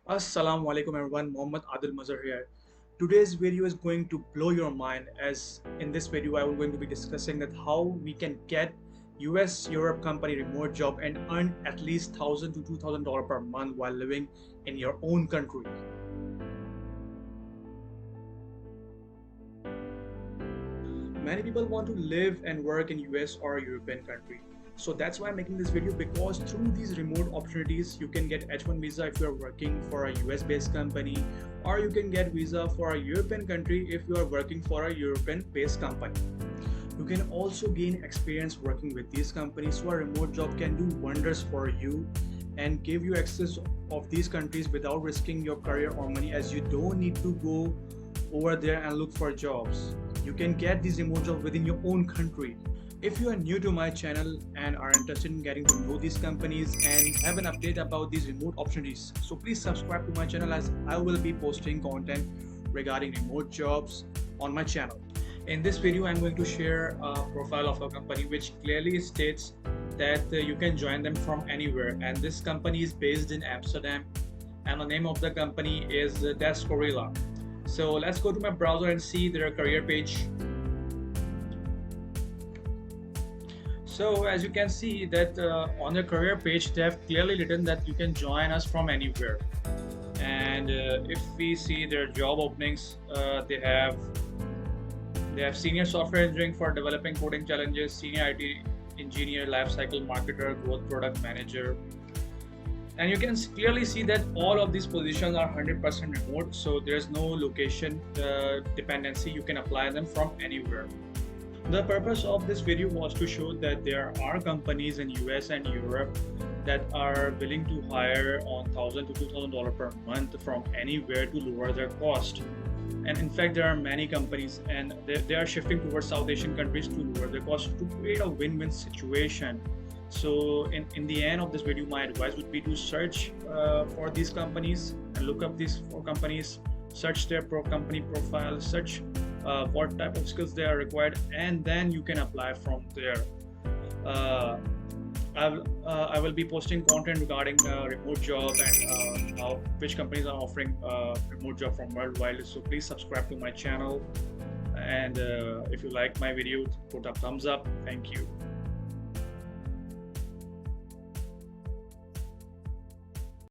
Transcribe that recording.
Assalamu alaikum everyone, Mohammad Adil Mazhar here. Today's video is going to blow your mind, as in this video I am going to be discussing that how we can get US Europe company remote job and earn at least $1,000 to $2,000 per month while living in your own country. Many people want to live and work in US or European country. So that's why I'm making this video, because through these remote opportunities you can get H1 visa if you are working for a US based company, or you can get visa for a European country if you are working for a European based company. You can also gain experience working with these companies, so a remote job can do wonders for you and give you access of these countries without risking your career or money, as you don't need to go over there and look for jobs. You can get these remote jobs within your own country. If you are new to my channel and are interested in getting to know these companies and have an update about these remote opportunities, so please subscribe to my channel, as I will be posting content regarding remote jobs on my channel. In this video, I'm going to share a profile of a company which clearly states that you can join them from anywhere, and this company is based in Amsterdam, and the name of the company is Descorilla. So let's go to my browser and see their career page. So as you can see that on their career page they have clearly written that you can join us from anywhere. And if we see their job openings, they have senior software engineering for developing coding challenges, senior IT engineer, lifecycle marketer, growth product manager. And you can clearly see that all of these positions are 100% remote, so there's no location dependency. You can apply them from anywhere. The purpose of this video was to show that there are companies in US and Europe that are willing to hire on $1,000 to $2,000 per month from anywhere to lower their cost. And in fact, there are many companies, and they are shifting towards South Asian countries to lower their cost, to create a win-win situation. So in the end of this video, my advice would be to search for these companies and look up these four companies, search their company profile, search what type of skills they are required, and then you can apply from there. I will be posting content regarding remote job and which companies are offering remote job from worldwide. So please subscribe to my channel, and if you like my video, put a thumbs up. Thank you.